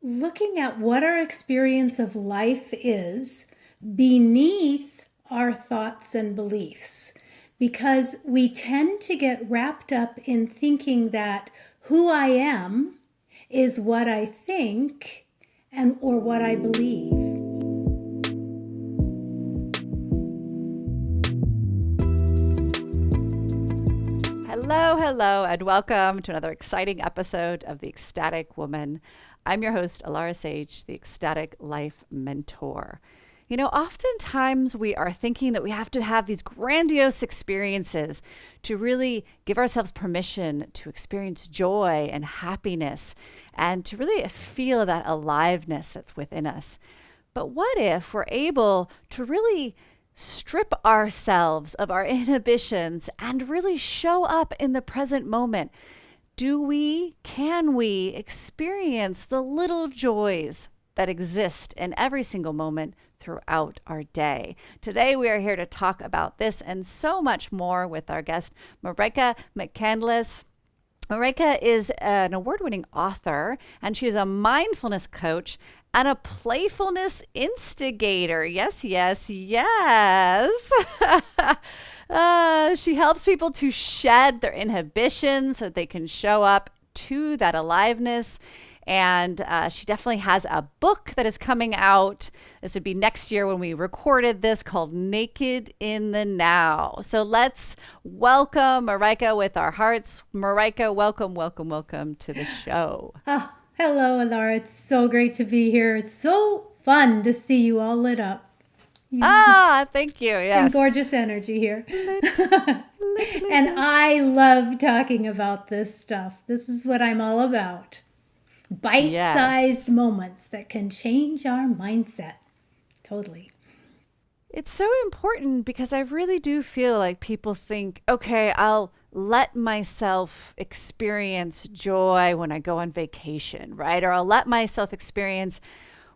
looking at what our experience of life is beneath our thoughts and beliefs. Because we tend to get wrapped up in thinking that who I am is what I think and or what I believe. Hello, and welcome to another exciting episode of The Ecstatic Woman. I'm your host, Alara Sage, the Ecstatic Life Mentor. You know, oftentimes we are thinking that we have to have these grandiose experiences to really give ourselves permission to experience joy and happiness and to really feel that aliveness that's within us. But what if we're able to really strip ourselves of our inhibitions and really show up in the present moment? Can we experience the little joys that exist in every single moment throughout our day? Today, we are here to talk about this and so much more with our guest, Marijke McCandless. Marijke is an award-winning author, and she is a mindfulness coach and a playfulness instigator. Yes, yes, yes. She helps people to shed their inhibitions so that they can show up to that aliveness. And she definitely has a book that is coming out. This would be next year when we recorded this, called Naked in the Now. So let's welcome Marijke with our hearts. Marijke, welcome to the show. Oh, hello, Alara. It's so great to be here. It's so fun to see you all lit up. Thank you. Some Yes. gorgeous energy here. Lit. And I love talking about this stuff. This is what I'm all about. Bite-sized Yes. moments that can change our mindset. Totally. It's so important because I really do feel like people think, okay, I'll let myself experience joy when I go on vacation, right? Or I'll let myself experience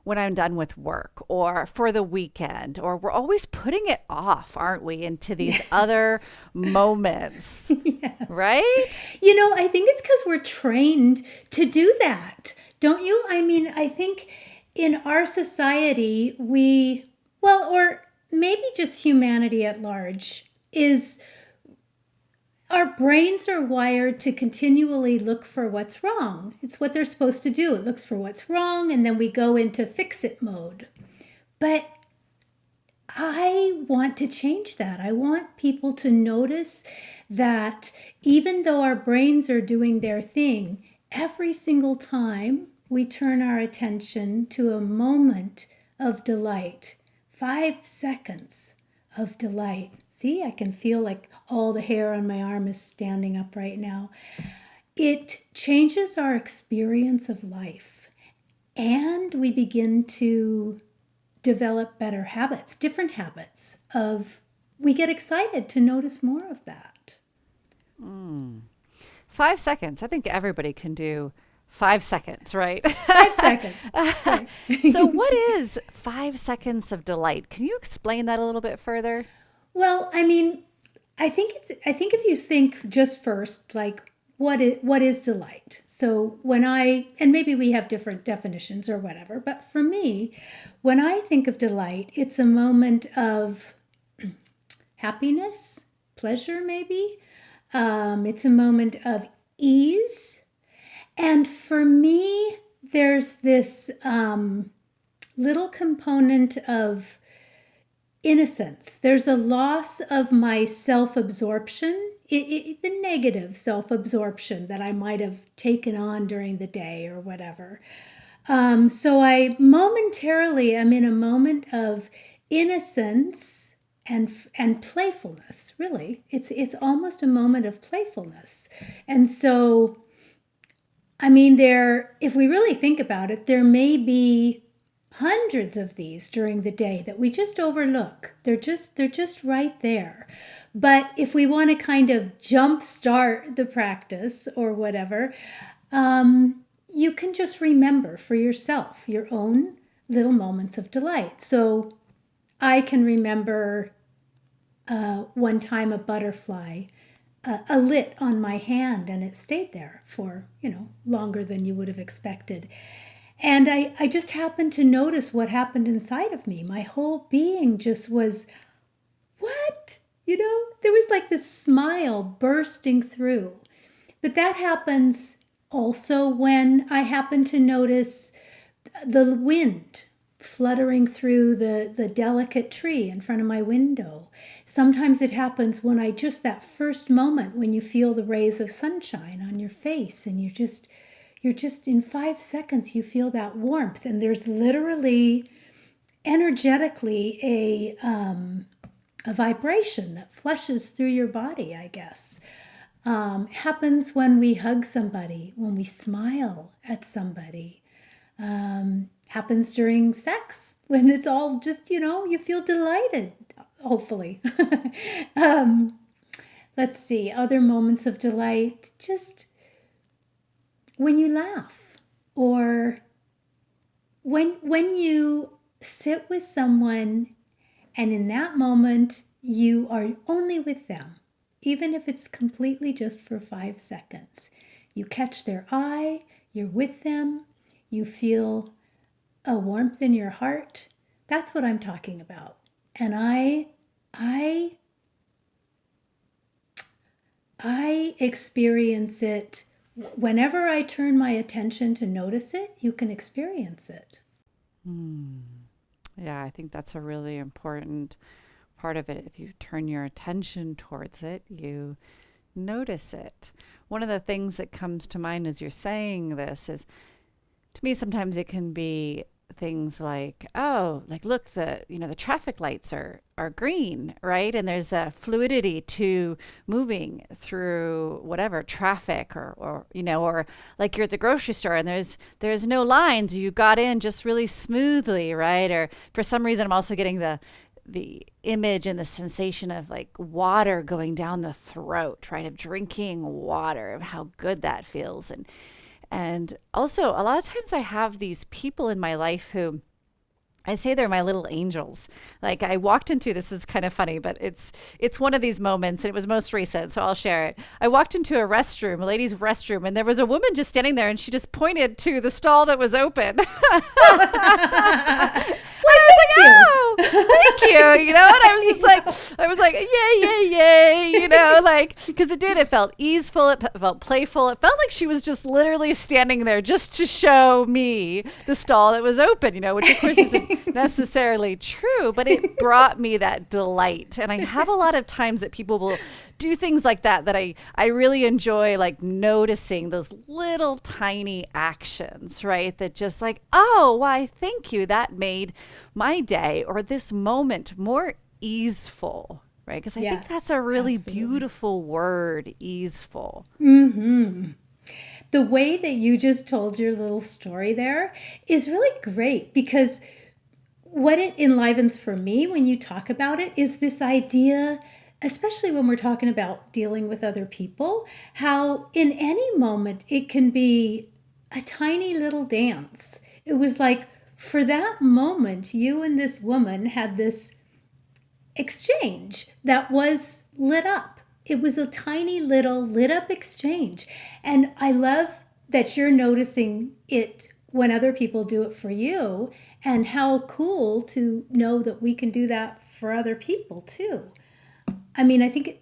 when I'm done with work or for the weekend. Or we're always putting it off, aren't we, into these other Yes. moments, Yes. right? I think it's because we're trained to do that. Don't you? I mean, I think in our society, or maybe just humanity at large, is our brains are wired to continually look for what's wrong. It's what they're supposed to do. It looks for what's wrong, and then we go into fix it mode. But I want to change that. I want people to notice that even though our brains are doing their thing, every single time we turn our attention to a moment of delight, 5 seconds of delight. See, I can feel like all the hair on my arm is standing up right now. It changes our experience of life, and we begin to develop better habits, different habits we get excited to notice more of that. 5 seconds. I think everybody can do 5 seconds, right? 5 seconds. Right. So, what is 5 seconds of delight? Can you explain that a little bit further? Well, I mean, I think if you think just first, like what is delight? So and maybe we have different definitions or whatever, but for me, when I think of delight, it's a moment of happiness, pleasure, maybe. It's a moment of ease. And for me, there's this little component of innocence. There's a loss of my self-absorption, the negative self-absorption that I might have taken on during the day or whatever. So I momentarily am in a moment of innocence and playfulness. Really, it's almost a moment of playfulness. And so, I mean, if we really think about it, there may be hundreds of these during the day that we just overlook. They're just right there. But if we want to kind of jumpstart the practice or whatever, you can just remember for yourself your own little moments of delight. So I can remember one time a butterfly lit on my hand, and it stayed there for longer than you would have expected. And I just happened to notice what happened inside of me. My whole being just was, what? There was like this smile bursting through. But that happens also when I happen to notice the wind fluttering through the delicate tree in front of my window. Sometimes it happens when that first moment when you feel the rays of sunshine on your face, and you're just in 5 seconds, you feel that warmth. And there's literally energetically a vibration that flushes through your body, I guess. Happens when we hug somebody, when we smile at somebody. Happens during sex, when it's all just, you feel delighted, hopefully. Let's see, other moments of delight, just when you laugh, or when you sit with someone and in that moment you are only with them, even if it's completely just for 5 seconds. You catch their eye, you're with them, you feel a warmth in your heart. That's what I'm talking about. And I experience it whenever I turn my attention to notice it. You can experience it. Yeah, I think that's a really important part of it. If you turn your attention towards it, you notice it. One of the things that comes to mind as you're saying this is, to me, sometimes it can be things like, oh, like, look, the traffic lights are green, right? And there's a fluidity to moving through whatever traffic, or like you're at the grocery store and there's no lines. You got in just really smoothly, right? Or for some reason, I'm also getting the image and the sensation of like water going down the throat, right? Of drinking water, of how good that feels. And also, a lot of times I have these people in my life who I say they're my little angels. Like, I walked into, this is kind of funny, but it's one of these moments, and it was most recent, so I'll share it. I walked into a restroom, a ladies' restroom, and there was a woman just standing there, and she just pointed to the stall that was open. And I was like, oh, thank you. And I was like, yay, like, because it felt easeful, it felt playful. It felt like she was just literally standing there just to show me the stall that was open, which of course isn't necessarily true, but it brought me that delight. And I have a lot of times that people will do things like that I really enjoy, like noticing those little tiny actions, right? That just like, oh, why, thank you. That made my day or this moment more easeful, right? Because I think that's a really absolutely beautiful word, easeful. Mm-hmm. The way that you just told your little story there is really great, because what it enlivens for me when you talk about it is this idea, especially when we're talking about dealing with other people, how in any moment it can be a tiny little dance. It was like, for that moment, you and this woman had this exchange that was lit up. It was a tiny little lit up exchange. And I love that you're noticing it when other people do it for you, and how cool to know that we can do that for other people too. I mean, I think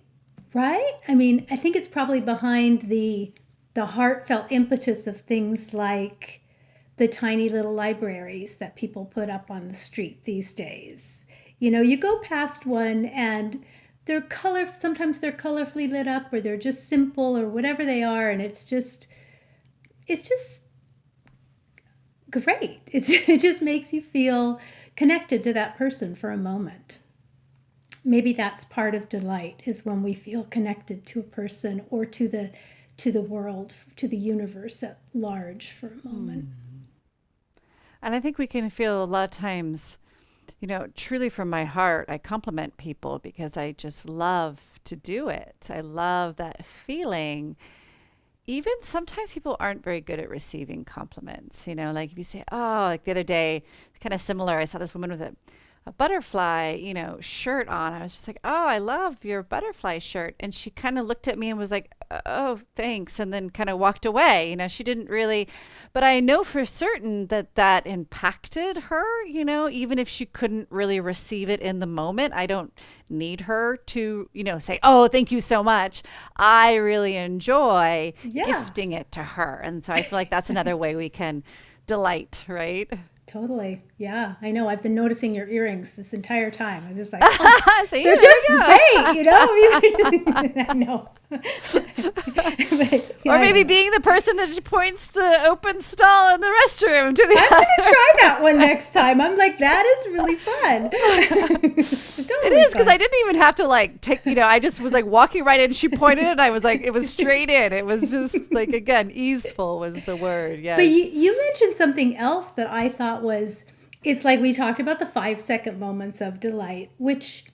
I think it's probably behind the heartfelt impetus of things like the tiny little libraries that people put up on the street these days. You go past one and sometimes they're colorfully lit up, or they're just simple, or whatever they are, and it's just great. It just makes you feel connected to that person for a moment. Maybe that's part of delight, is when we feel connected to a person, or to the world, to the universe at large for a moment. And I think we can feel a lot of times, truly from my heart, I compliment people because I just love to do it. I love that feeling. Even sometimes people aren't very good at receiving compliments, like if you say, oh, like the other day, kind of similar, I saw this woman with a butterfly, shirt on. I was just like, oh, I love your butterfly shirt. And she kind of looked at me and was like, oh, thanks, and then kind of walked away. She didn't really, but I know for certain that that impacted her, even if she couldn't really receive it in the moment. I don't need her to, say, oh, thank you so much. I really enjoy Yeah. gifting it to her. And so I feel like that's another way we can delight, right? Totally. Yeah, I know. I've been noticing your earrings this entire time. I'm just like, oh, See, they're there just we go. great, I know. But, Or I maybe don't know. being the person that just points the open stall in the restroom to the I'm going to other. try that one next time. I'm like, that is really fun. It Totally is because I fun. didn't even have to like take, I just was like walking right in. She pointed and I was like, it was straight in. It was just like, again, easeful was the word. But Yes. you mentioned something else that I thought was, it's like we talked about the 5-second moments of delight, which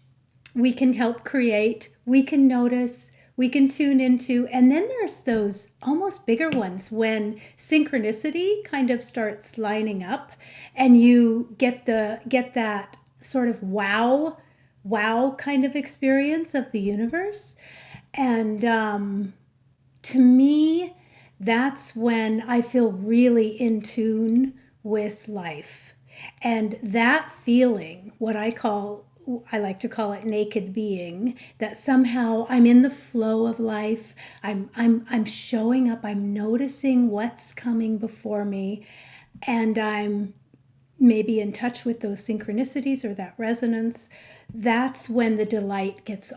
we can help create, we can notice, we can tune into. And then there's those almost bigger ones when synchronicity kind of starts lining up and you get that sort of wow kind of experience of the universe. And to me, that's when I feel really in tune with life. And that feeling, I like to call it naked being, that somehow I'm in the flow of life. I'm showing up, I'm noticing what's coming before me, and I'm maybe in touch with those synchronicities or that resonance. That's when the delight gets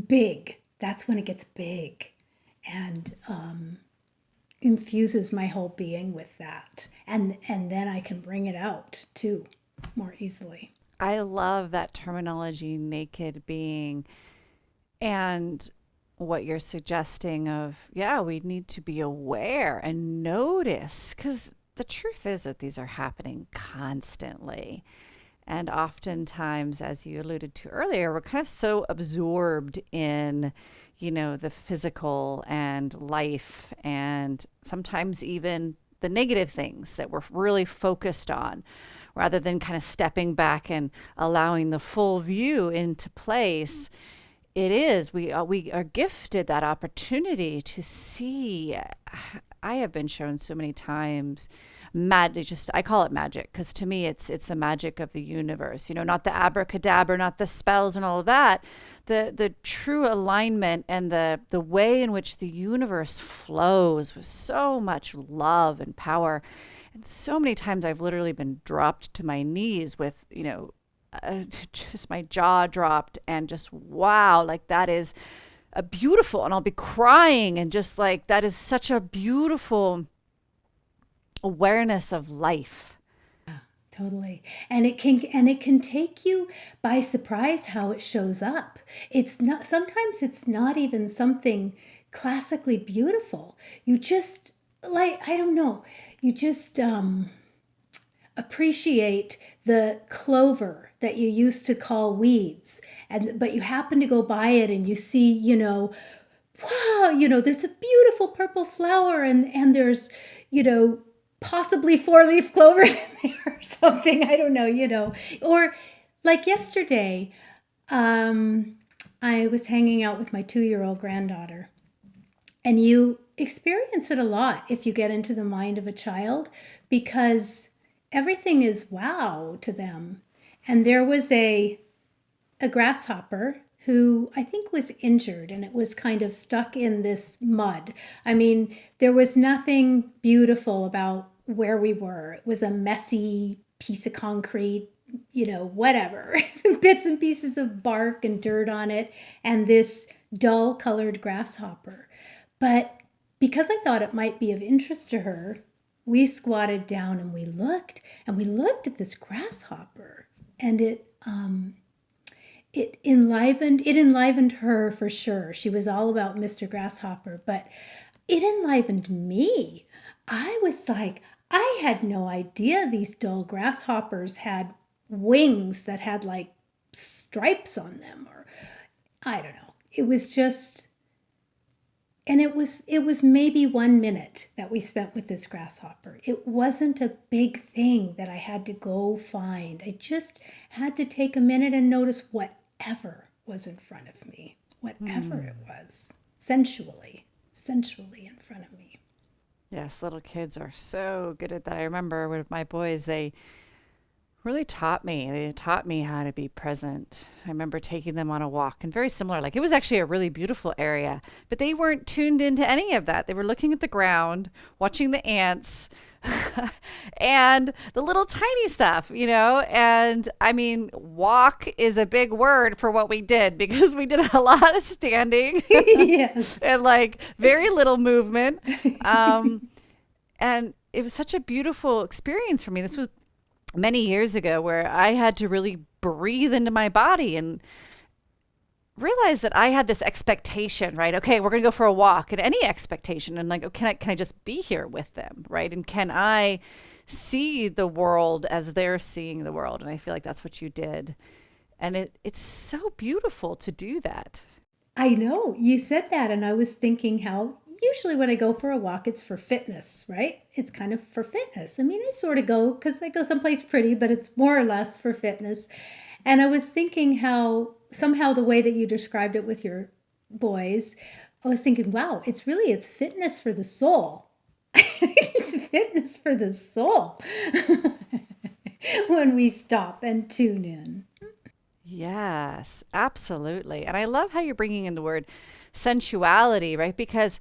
big. That's when it gets big. And infuses my whole being with that, and then I can bring it out too more easily. I love that terminology, naked being. And what you're suggesting of, yeah, we need to be aware and notice because the truth is that these are happening constantly. And oftentimes, as you alluded to earlier, we're kind of so absorbed in, the physical and life, and sometimes even the negative things that we're really focused on, rather than kind of stepping back and allowing the full view into place. It is. We are gifted that opportunity to see. I have been shown so many times magic. Just I call it magic because to me it's the magic of the universe. Not the abracadabra, not the spells and all of that. The true alignment and the way in which the universe flows with so much love and power. And so many times I've literally been dropped to my knees with just my jaw dropped and just wow, like that is a beautiful, and I'll be crying and just like that is such a beautiful awareness of life. Totally. And it can take you by surprise how it shows up. It's not Sometimes it's not even something classically beautiful. You just, like, I don't know, you just appreciate the clover that you used to call weeds, and but you happen to go by it and you see, wow, there's a beautiful purple flower, and there's, you know possibly 4-leaf clovers in there or something, I don't know, or like yesterday, um I was hanging out with my 2-year-old granddaughter, and you experience it a lot if you get into the mind of a child, because everything is wow to them. And there was a grasshopper who I think was injured, and it was kind of stuck in this mud. I mean, there was nothing beautiful about where we were. It was a messy piece of concrete, whatever, bits and pieces of bark and dirt on it, and this dull colored grasshopper. But because I thought it might be of interest to her, we squatted down and we looked at this grasshopper, and it enlivened her for sure. She was all about Mr. Grasshopper, but it enlivened me. I was like, I had no idea these dull grasshoppers had wings that had like stripes on them, or I don't know. It was just, and it was maybe 1 minute that we spent with this grasshopper. It wasn't a big thing that I had to go find. I just had to take a minute and notice whatever was in front of me, whatever Hmm. it was, sensually. sensually in front of me. Yes, little kids are so good at that. I remember with my boys, they really taught me. They taught me how to be present. I remember taking them on a walk and very similar. Like it was actually a really beautiful area, but they weren't tuned into any of that. They were looking at the ground, watching the ants and the little tiny stuff, you know? And I mean, walk is a big word for what we did because we did a lot of standing Yes. and like very little movement. And it was such a beautiful experience for me. This was many years ago where I had to really breathe into my body and realize that I had this expectation, right? Okay, we're going to go for a walk, and any expectation, and like, oh, can I just be here with them, right? And can I see the world as they're seeing the world? And I feel like that's what you did. And it's so beautiful to do that. I know you said that, and I was thinking how usually when I go for a walk, it's for fitness, right? It's kind of for fitness. I mean, I sort of go because I go someplace pretty, but it's more or less for fitness. And I was thinking how somehow the way that you described it with your boys, I was thinking, wow, it's fitness for the soul. It's fitness for the soul when we stop and tune in. Yes, absolutely. And I love how you're bringing in the word sensuality, right? Because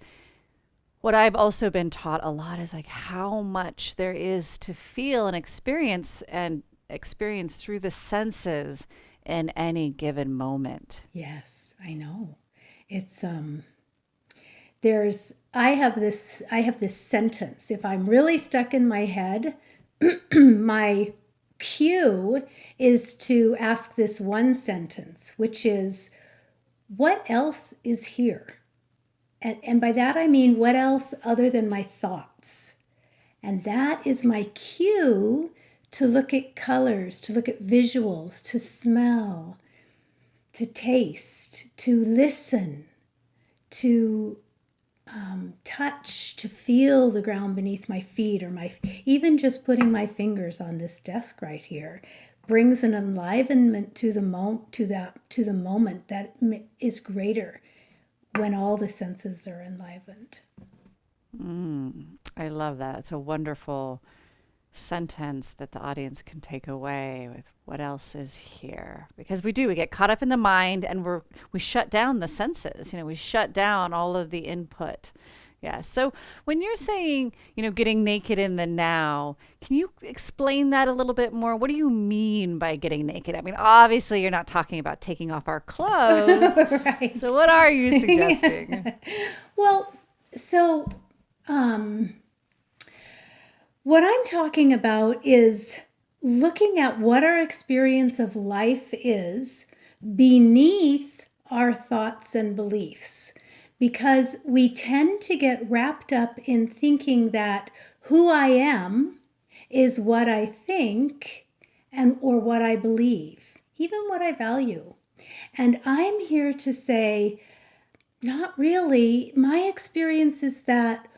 what I've also been taught a lot is like how much there is to feel and experience through the senses in any given moment. Yes, I know. It's there's I have this sentence. If I'm really stuck in my head, my cue is to ask this one sentence, which is, what else is here? And by that I mean, what else other than my thoughts? And that is my cue to look at colors, to look at visuals, to smell, to taste, to listen, to touch, to feel the ground beneath my feet, or even just putting my fingers on this desk right here brings an enlivenment to the moment that is greater when all the senses are enlivened. I love that. It's a wonderful sentence that the audience can take away with what else is here, because we get caught up in the mind and we shut down the senses, we shut down all of the input. Yeah, so when you're saying, getting naked in the now, can you explain that a little bit more? What do you mean by getting naked? I mean, obviously you're not talking about taking off our clothes. Right. So what are you suggesting? Well, so what I'm talking about is looking at what our experience of life is beneath our thoughts and beliefs, because we tend to get wrapped up in thinking that who I am is what I think and or what I believe, even what I value. And I'm here to say, not really. My experience is that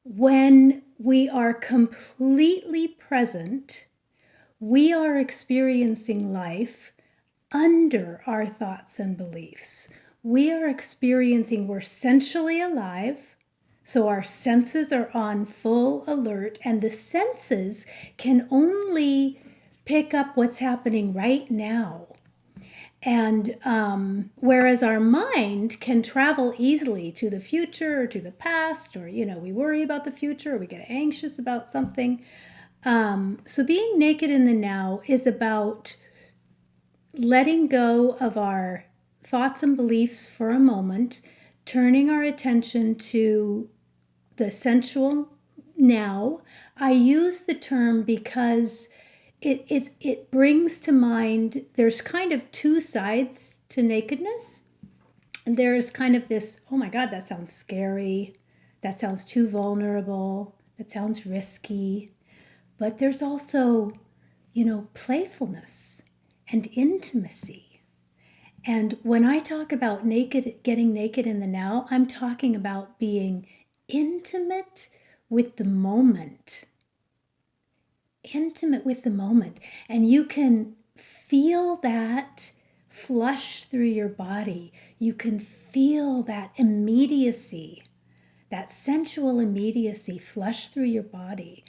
when we are completely present, we are experiencing life under our thoughts and beliefs. We're sensually alive, so our senses are on full alert, and the senses can only pick up what's happening right now. And whereas our mind can travel easily to the future or to the past, or, we worry about the future or we get anxious about something. So being naked in the now is about letting go of our thoughts and beliefs for a moment, turning our attention to the sensual now. I use the term because it brings to mind, there's kind of two sides to nakedness. And there's kind of this, oh my God, that sounds scary. That sounds too vulnerable. That sounds risky. But there's also, playfulness and intimacy. And when I talk about getting naked in the now, I'm talking about being intimate with the moment. Intimate with the moment. And you can feel that flush through your body. You can feel that immediacy that sensual immediacy flush through your body.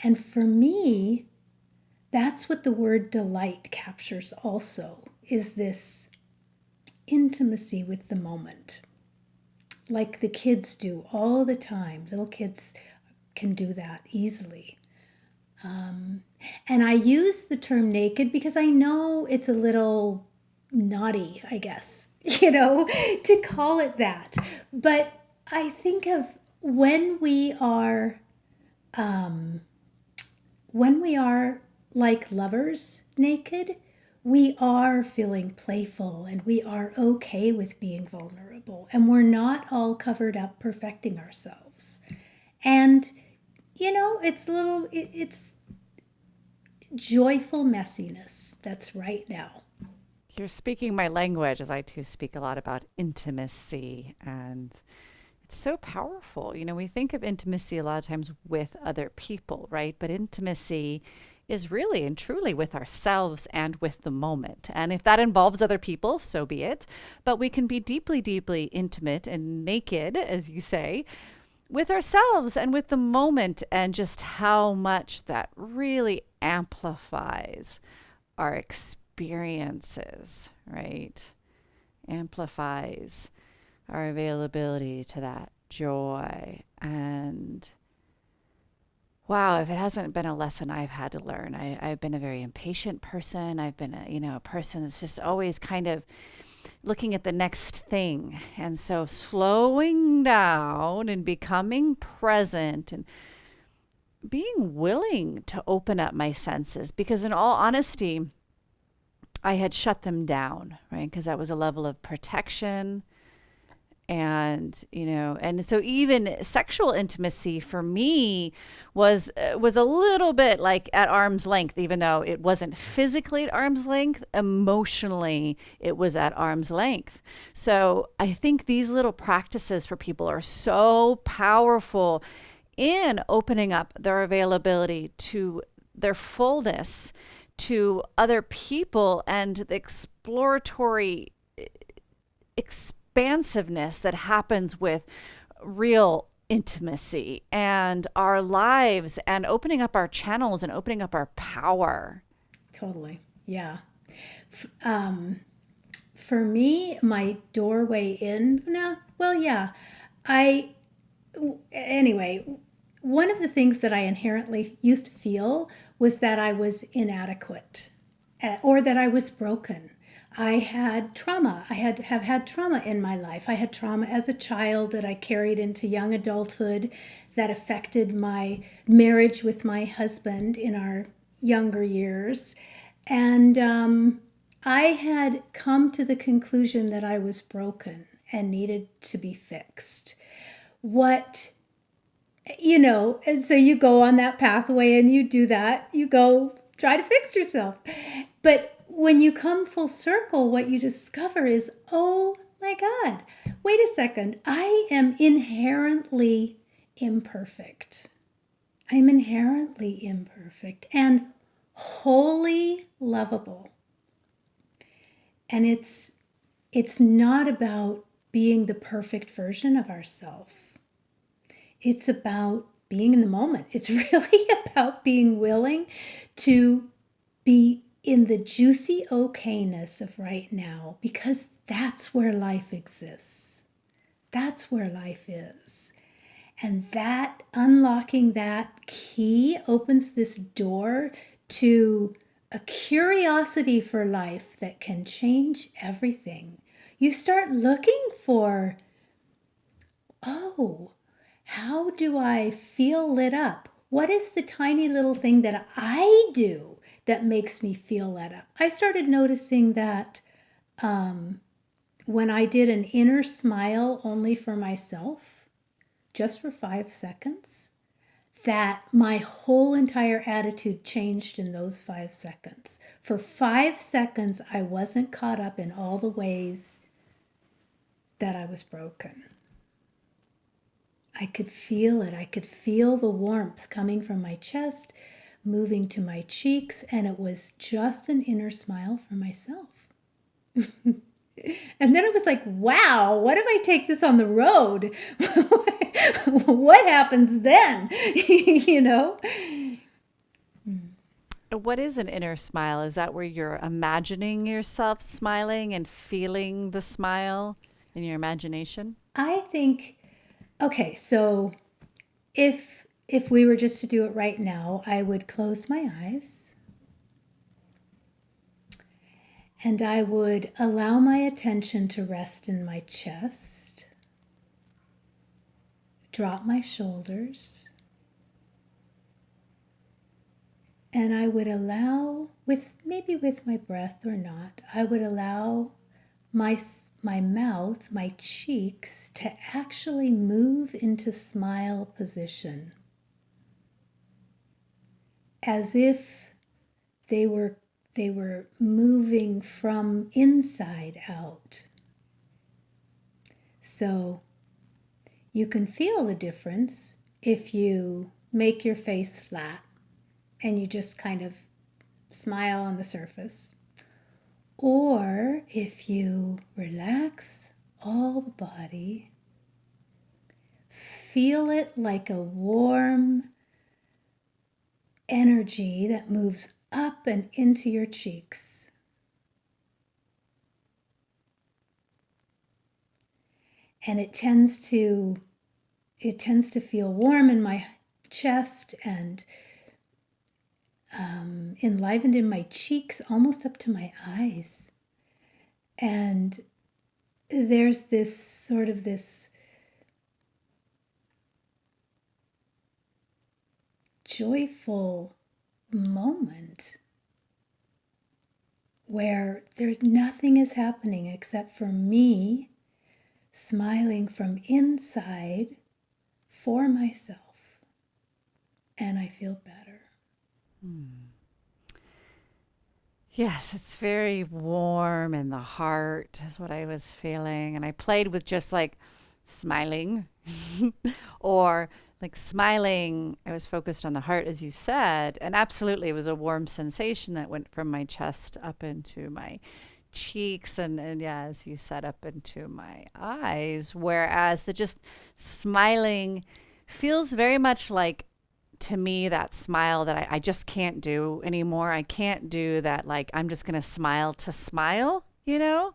And for me, that's what the word delight captures also, is this intimacy with the moment. Like the kids do all the time. Little kids can do that easily. And I use the term naked because I know it's a little naughty, I guess, to call it that. But I think of when we are like lovers naked, we are feeling playful and we are okay with being vulnerable, and we're not all covered up perfecting ourselves. And it's joyful messiness that's right now. You're speaking my language, as I too speak a lot about intimacy, and it's so powerful. We think of intimacy a lot of times with other people, right? But intimacy is really and truly with ourselves and with the moment. And if that involves other people, so be it. But we can be deeply, deeply intimate and naked, as you say, with ourselves and with the moment, and just how much that really amplifies our experiences, right? Amplifies our availability to that joy. And wow, if it hasn't been a lesson I've had to learn, I've been a very impatient person. I've been a person that's just always kind of looking at the next thing. And so slowing down and becoming present and being willing to open up my senses, because in all honesty, I had shut them down, right? Because that was a level of protection. And so even sexual intimacy for me was a little bit like at arm's length, even though it wasn't physically at arm's length. Emotionally, it was at arm's length. So I think these little practices for people are so powerful in opening up their availability to their fullness, to other people, and the exploratory expansiveness that happens with real intimacy and our lives, and opening up our channels and opening up our power. Totally. Yeah. For me, my doorway in, no, well, yeah. I, anyway, one of the things that I inherently used to feel was that I was inadequate, or that I was broken. I had trauma. Have had trauma in my life. I had trauma as a child that I carried into young adulthood that affected my marriage with my husband in our younger years. And I had come to the conclusion that I was broken and needed to be fixed. And so you go on that pathway and you do that. You go try to fix yourself. But when you come full circle, what you discover is, oh my God, wait a second. I am inherently imperfect. I'm inherently imperfect and wholly lovable. And it's not about being the perfect version of ourselves. It's about being in the moment. It's really about being willing to be in the juicy okayness of right now, because that's where life exists. That's where life is. And that unlocking that key opens this door to a curiosity for life that can change everything. You start looking for, oh, how do I feel lit up? What is the tiny little thing that I do that makes me feel lit up? I started noticing that when I did an inner smile only for myself, just for 5 seconds, that my whole entire attitude changed in those 5 seconds. For 5 seconds, I wasn't caught up in all the ways that I was broken. I could feel it. I could feel the warmth coming from my chest, moving to my cheeks, and it was just an inner smile for myself. And then it was like, wow, what if I take this on the road? What happens then? You know? What is an inner smile? Is that where you're imagining yourself smiling and feeling the smile in your imagination? I think, okay, so if we were just to do it right now, I would close my eyes and I would allow my attention to rest in my chest, drop my shoulders, and I would allow, maybe with my breath or not, I would allow my mouth, my cheeks to actually move into smile position, as if they were moving from inside out. So you can feel the difference if you make your face flat and you just kind of smile on the surface. Or if you relax all the body, feel it like a warm energy that moves up and into your cheeks. And it tends to feel warm in my chest and enlivened in my cheeks, almost up to my eyes. And there's this joyful moment where nothing is happening except for me smiling from inside for myself, and I feel better. Yes, it's very warm in the heart, is what I was feeling. And I played with just like smiling or like smiling. I was focused on the heart, as you said. And absolutely, it was a warm sensation that went from my chest up into my cheeks and yeah, as you said, up into my eyes. Whereas the just smiling feels very much like, to me, that smile that I just can't do anymore. I can't do that, like, I'm just going to smile to smile, you know?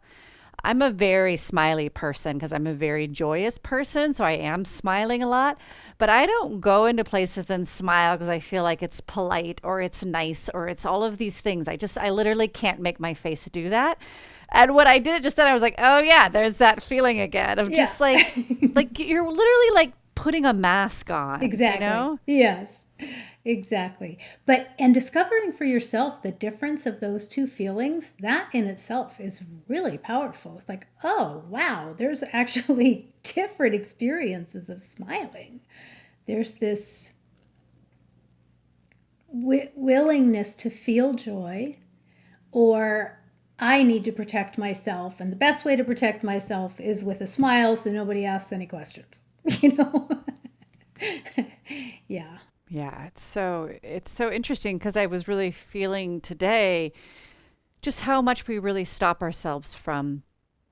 I'm a very smiley person because I'm a very joyous person. So I am smiling a lot, but I don't go into places and smile because I feel like it's polite or it's nice or it's all of these things. I literally can't make my face do that. And when I did it just then, I was like, oh yeah, there's that feeling again of Yeah. just like you're literally like putting a mask on, you Exactly. know? Yes, exactly. And discovering for yourself the difference of those two feelings, that in itself is really powerful. It's like, oh, wow, there's actually different experiences of smiling. There's this willingness to feel joy, or I need to protect myself. And the best way to protect myself is with a smile so nobody asks any questions, you know? Yeah. Yeah, it's so interesting because I was really feeling today just how much we really stop ourselves from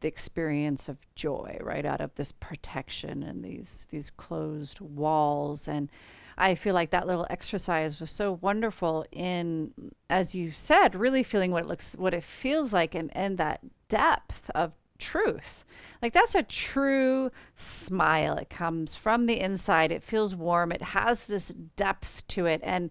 the experience of joy, right, out of this protection and these closed walls. And I feel like that little exercise was so wonderful in, as you said, really feeling what it feels like, and that depth of truth. Like, that's a true smile. It comes from the inside. It feels warm. It has this depth to it. And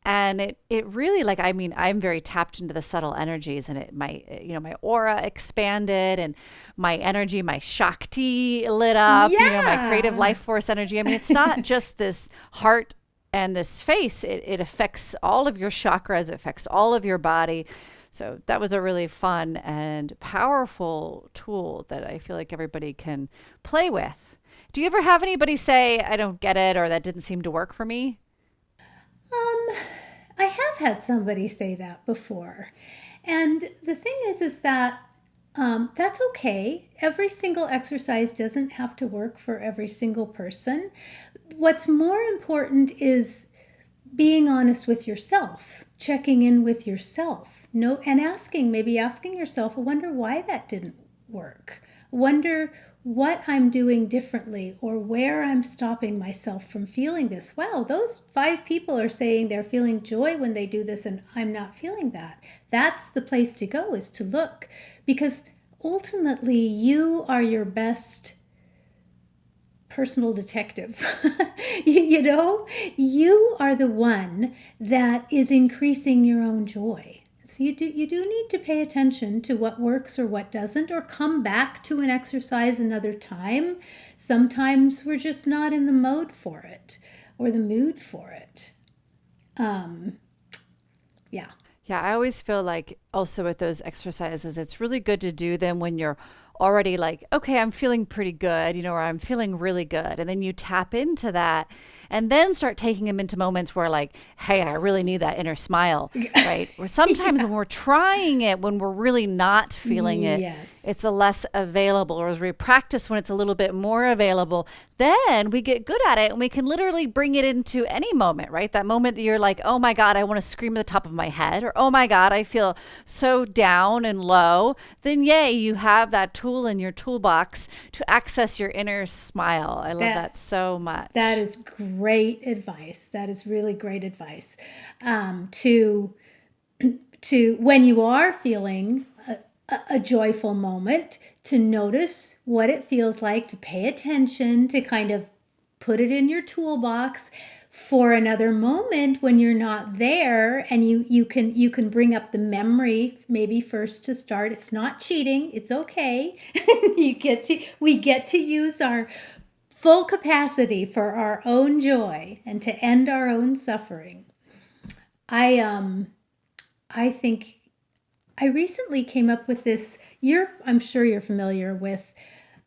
it really, like, I mean, I'm very tapped into the subtle energies, and my aura expanded, and my energy, my Shakti lit up, my creative Yeah. life force energy. I mean, it's not just this heart and this face. It affects all of your chakras. It affects all of your body. So that was a really fun and powerful tool that I feel like everybody can play with. Do you ever have anybody say, I don't get it, or that didn't seem to work for me? Um, I have had somebody say that before. And the thing is that that's okay. Every single exercise doesn't have to work for every single person. What's more important is being honest with yourself, checking in with yourself, no, and maybe asking yourself, I wonder why that didn't work. Wonder what I'm doing differently or where I'm stopping myself from feeling this. Wow, those 5 people are saying they're feeling joy when they do this and I'm not feeling that. That's the place to go, is to look, because ultimately you are your best personal detective. You know, you are the one that is increasing your own joy. So you do need to pay attention to what works or what doesn't, or come back to an exercise another time. Sometimes we're just not in the mode for it or the mood for it. Yeah. Yeah, I always feel like also with those exercises, it's really good to do them when you're already like, okay, I'm feeling pretty good, or I'm feeling really good. And then you tap into that and then start taking them into moments where, like, hey, I really need that inner smile, right? Or sometimes Yeah. when we're trying it, when we're really not feeling it, Yes. it's a less available. Or as we practice when it's a little bit more available, then we get good at it and we can literally bring it into any moment, right? That moment that you're like, oh my God, I want to scream at the top of my head, or oh my God, I feel so down and low. Then, yay, you have that tool in your toolbox to access your inner smile. I love That that so that much. is great advice. That is really great advice. To when you are feeling a joyful moment, to notice what it feels like, to pay attention, to kind of put it in your toolbox for another moment when you're not there, and you can bring up the memory maybe first to start. It's not cheating, it's okay. We get to use our full capacity for our own joy and to end our own suffering. I think I recently came up with this. I'm sure you're familiar with,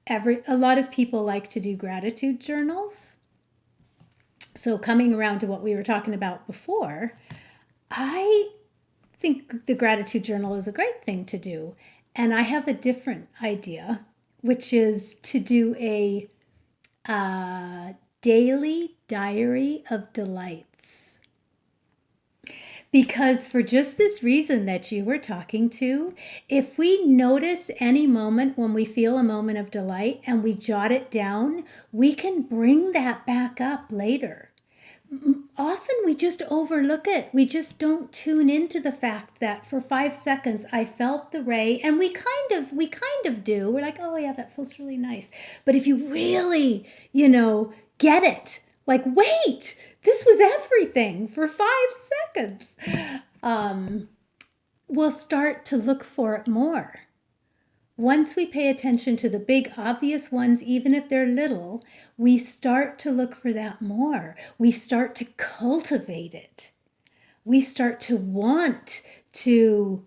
a lot of people like to do gratitude journals. So coming around to what we were talking about before, I think the gratitude journal is a great thing to do. And I have a different idea, which is to do a daily diary of delights. Because for just this reason that you were talking to, if we notice any moment when we feel a moment of delight and we jot it down, we can bring that back up later. Often we just overlook it. We just don't tune into the fact that for 5 seconds I felt the ray, and we kind of do. We're like, oh yeah, that feels really nice. But if you really, get it, like, wait, this was everything for 5 seconds, we'll start to look for it more. Once we pay attention to the big obvious ones, even if they're little, we start to look for that more. We start to cultivate it. We start to want to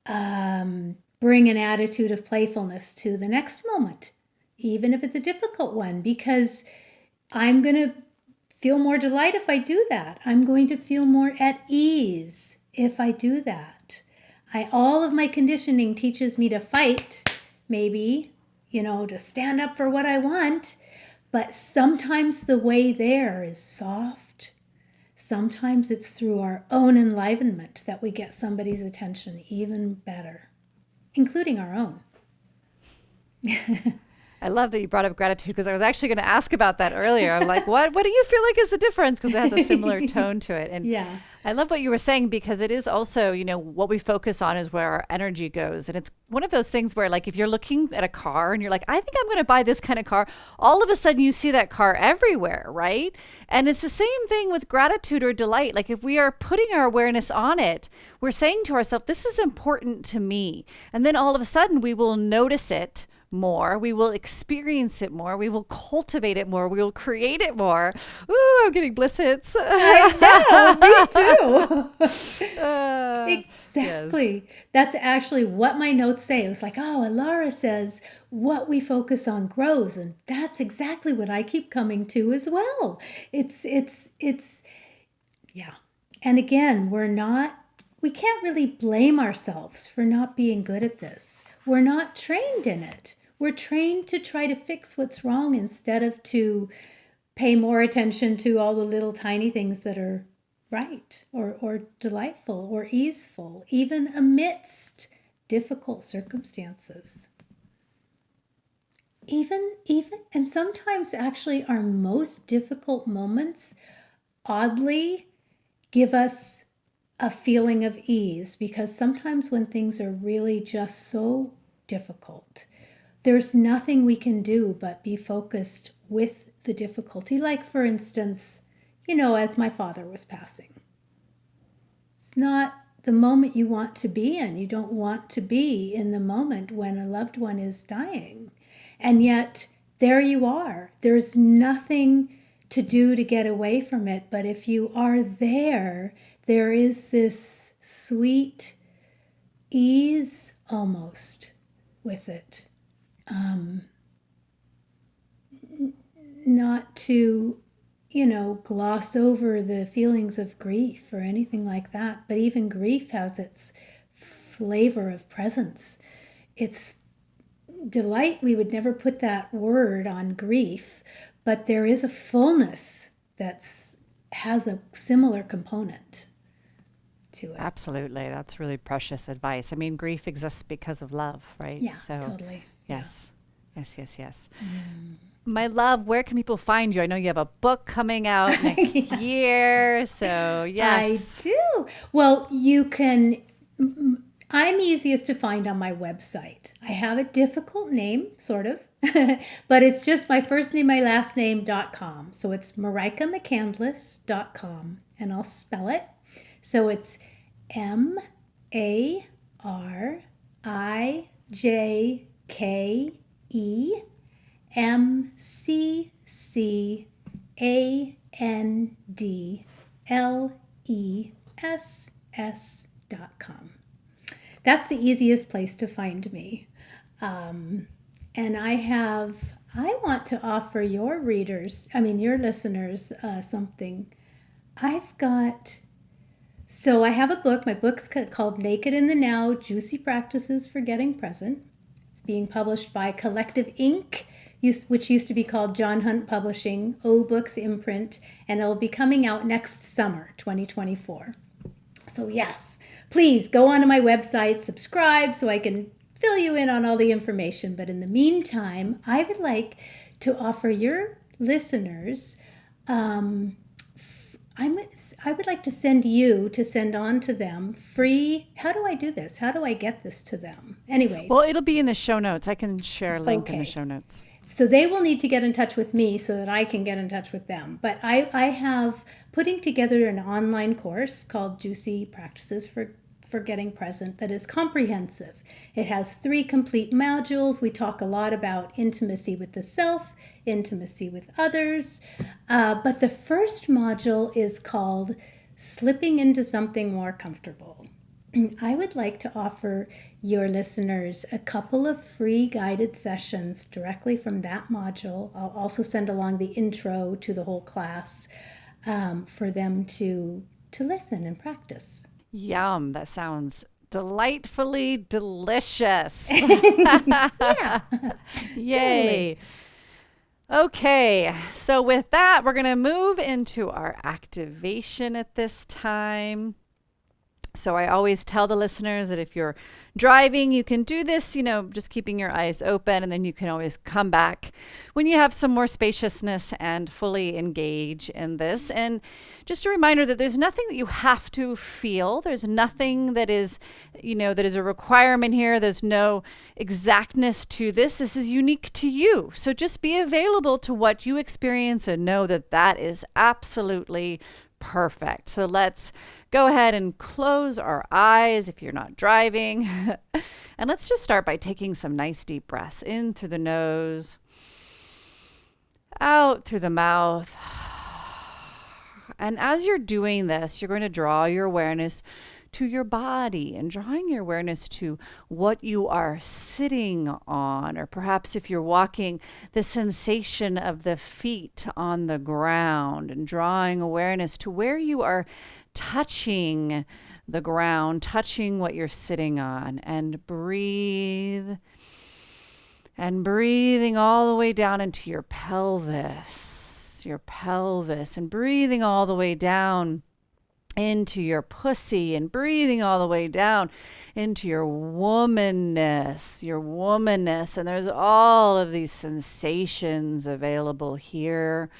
bring an attitude of playfulness to the next moment, even if it's a difficult one, because I'm going to feel more delight if I do that. I'm going to feel more at ease if I do that. All of my conditioning teaches me to fight, maybe, to stand up for what I want. But sometimes the way there is soft. Sometimes it's through our own enlivenment that we get somebody's attention even better, including our own. I love that you brought up gratitude because I was actually going to ask about that earlier. I'm like, what do you feel like is the difference? Because it has a similar tone to it. And Yeah. I love what you were saying, because it is also, what we focus on is where our energy goes. And it's one of those things where, like, if you're looking at a car and you're like, I think I'm going to buy this kind of car, all of a sudden you see that car everywhere, right? And it's the same thing with gratitude or delight. Like, if we are putting our awareness on it, we're saying to ourselves, this is important to me. And then all of a sudden we will notice it more, we will experience it more, we will cultivate it more, we will create it more. Ooh, I'm getting bliss hits. I know, me too. Yes. Exactly. That's actually what my notes say. It was like, oh, Alara says what we focus on grows. And that's exactly what I keep coming to as well. Yeah. And again, we can't really blame ourselves for not being good at this. We're not trained in it. We're trained to try to fix what's wrong instead of to pay more attention to all the little tiny things that are right or delightful or easeful, even amidst difficult circumstances. And sometimes actually our most difficult moments, oddly, give us a feeling of ease, because sometimes when things are really just so difficult, there's nothing we can do but be focused with the difficulty. Like, for instance, as my father was passing, it's not the moment you want to be in. You don't want to be in the moment when a loved one is dying. And yet, there you are. There's nothing to do to get away from it. But if you are there, there is this sweet ease almost with it. Not to, gloss over the feelings of grief or anything like that. But even grief has its flavor of presence. It's delight. We would never put that word on grief, but there is a fullness that has a similar component to it. Absolutely. That's really precious advice. I mean, grief exists because of love, right? Yeah, So, totally. yes. Yes, yes, yes. My love, where can people find you? I know you have a book coming out next Yes. year. So, yes. I do. Well, you can. I'm easiest to find on my website. I have a difficult name, sort of, but it's just my first name, my last name.com. So it's MarijkeMcCandless.com, and I'll spell it. So it's MarijkeMcCandless.com. That's the easiest place to find me. And I want to offer your readers, your listeners, something. So I have a book. My book's called Naked in the Now, Juicy Practices for Getting Present. It's being published by Collective Inc., which used to be called John Hunt Publishing, O Books imprint, and it'll be coming out next summer, 2024. So yes, please go onto my website, subscribe so I can fill you in on all the information. But in the meantime, I would like to offer your listeners, I would like to send on to them free. How do I do this? How do I get this to them? Anyway. Well, it'll be in the show notes. I can share a link in the show notes. So they will need to get in touch with me so that I can get in touch with them. But I have putting together an online course called Juicy Practices for Getting Present that is comprehensive. It has 3 complete modules. We talk a lot about intimacy with the self, intimacy with others. But the first module is called Slipping into Something More Comfortable. I would like to offer your listeners a couple of free guided sessions directly from that module. I'll also send along the intro to the whole class for them to listen and practice. Yum. That sounds delightfully delicious. Yeah. Yay. Totally. Okay, so with that, we're going to move into our activation at this time. So I always tell the listeners that if you're driving, you can do this, just keeping your eyes open, and then you can always come back when you have some more spaciousness and fully engage in this. And just a reminder that there's nothing that you have to feel. There's nothing that is, that is a requirement here. There's no exactness to this. This is unique to you. So just be available to what you experience and know that that is absolutely perfect. So let's go ahead and close our eyes if you're not driving. And let's just start by taking some nice deep breaths in through the nose, out through the mouth. And as you're doing this, you're going to draw your awareness to your body and drawing your awareness to what you are sitting on, or perhaps if you're walking, the sensation of the feet on the ground, and drawing awareness to where you are touching the ground, touching what you're sitting on, and breathe. And breathing all the way down into your pelvis, and breathing all the way down into your pussy and breathing all the way down into your womanness, your womanness. And there's all of these sensations available here.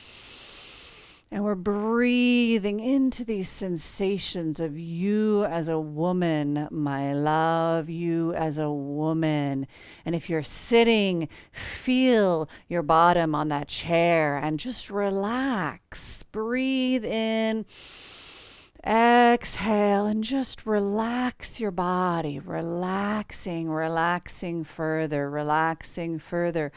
And we're breathing into these sensations of you as a woman, my love, you as a woman. And if you're sitting, feel your bottom on that chair and just relax. Breathe in, exhale, and just relax your body. Relaxing further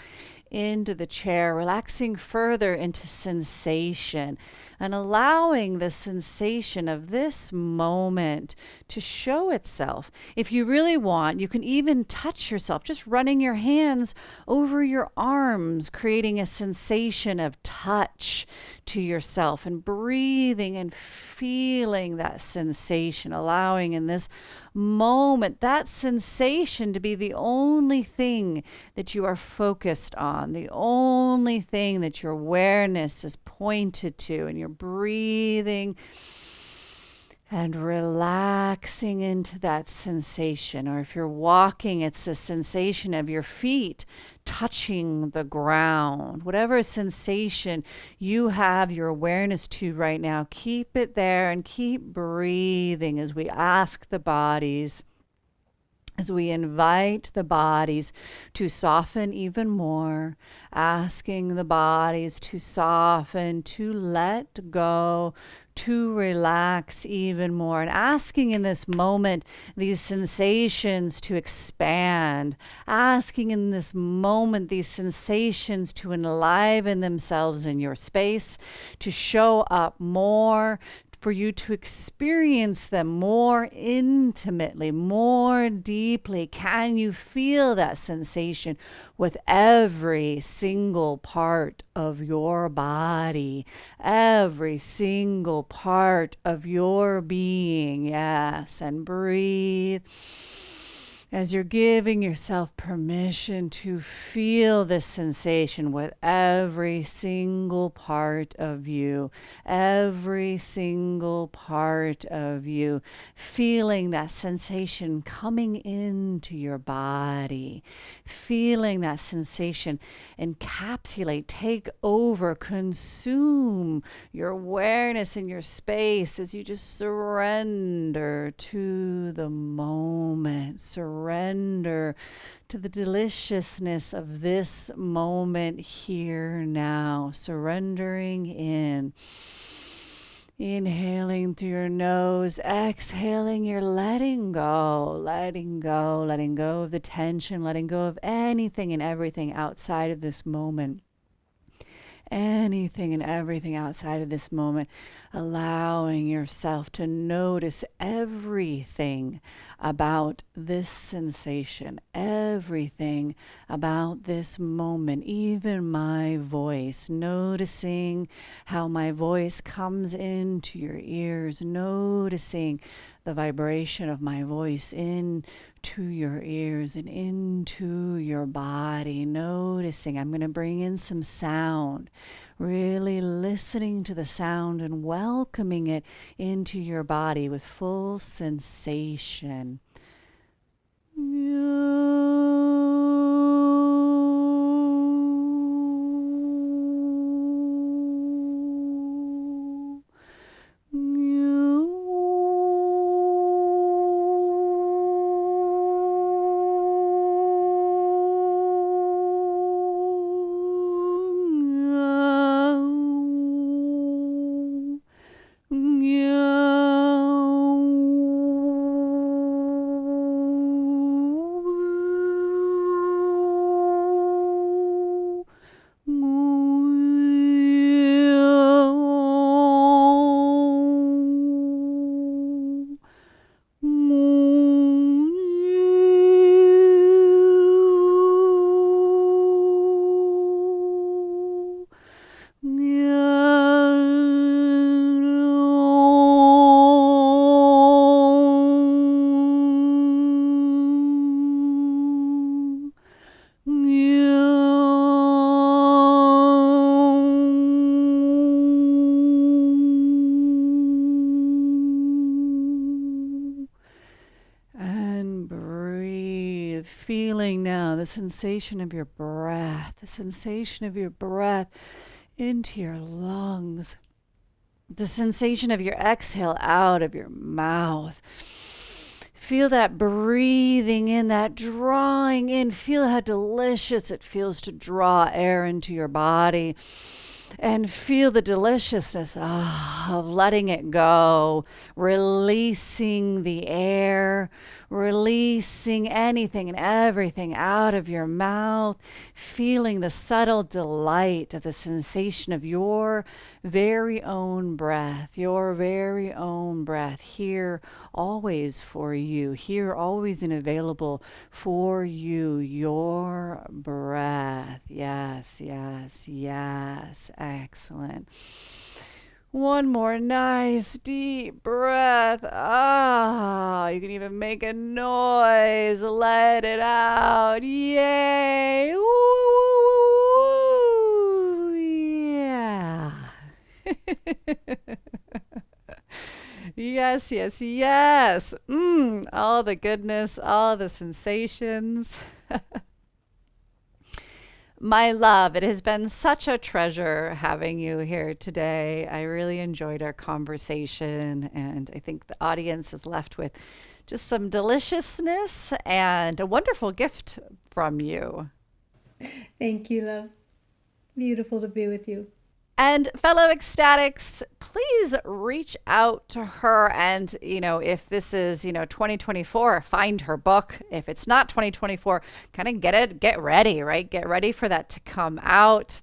into the chair, relaxing further into sensation, and allowing the sensation of this moment to show itself. If you really want, you can even touch yourself, just running your hands over your arms, creating a sensation of touch to yourself, and breathing and feeling that sensation, allowing in this moment that sensation to be the only thing that you are focused on, the only thing that your awareness is pointed to, and you're breathing and relaxing into that sensation. Or if you're walking, it's a sensation of your feet touching the ground. Whatever sensation you have your awareness to right now, keep it there and keep breathing as we ask the bodies, as we invite the bodies to soften even more, asking the bodies to soften, to let go, to relax even more, and asking in this moment these sensations to expand, asking in this moment these sensations to enliven themselves in your space, to show up more, for you to experience them more intimately, more deeply. Can you feel that sensation with every single part of your body, every single part of your being? Yes, and breathe as you're giving yourself permission to feel this sensation with every single part of you, every single part of you, feeling that sensation coming into your body, feeling that sensation encapsulate, take over, consume your awareness in your space as you just surrender to the moment, surrender to the deliciousness of this moment here now, surrendering in. Inhaling through your nose, exhaling, you're letting go of the tension, letting go of anything and everything outside of this moment. Anything and everything outside of this moment, allowing yourself to notice everything about this sensation, everything about this moment, even my voice, noticing how my voice comes into your ears, noticing the vibration of my voice into your ears and into your body, noticing. I'm going to bring in some sound, really listening to the sound and welcoming it into your body with full sensation. feeling now the sensation of your breath, into your lungs, the sensation of your exhale out of your mouth. Feel that breathing in, that drawing in. Feel how delicious it feels to draw air into your body. And feel the deliciousness of letting it go, releasing the air, releasing anything and everything out of your mouth, feeling the subtle delight of the sensation of your very own breath, here always for you, here always and available for you, your breath. Yes, yes, yes. Excellent. One more nice deep breath. Ah, you can even make a noise. Let it out. Yay. Ooh, yeah. Yes, yes, yes. All the goodness, all the sensations. My love, it has been such a treasure having you here today. I really enjoyed our conversation, and I think the audience is left with just some deliciousness and a wonderful gift from you. Thank you, love. Beautiful to be with you. And fellow ecstatics, please reach out to her. And, if this is, 2024, find her book. If it's not 2024, kind of get ready, right? Get ready for that to come out.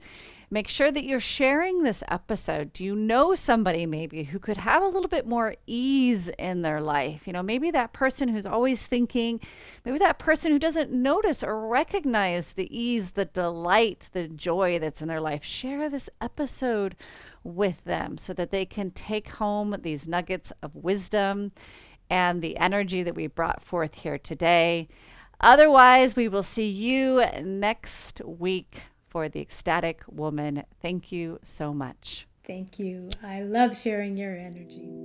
Make sure that you're sharing this episode. Do you know somebody maybe who could have a little bit more ease in their life? Maybe that person who's always thinking, maybe that person who doesn't notice or recognize the ease, the delight, the joy that's in their life. Share this episode with them so that they can take home these nuggets of wisdom and the energy that we brought forth here today. Otherwise, we will see you next week for the Ecstatic Woman. Thank you so much. Thank you. I love sharing your energy.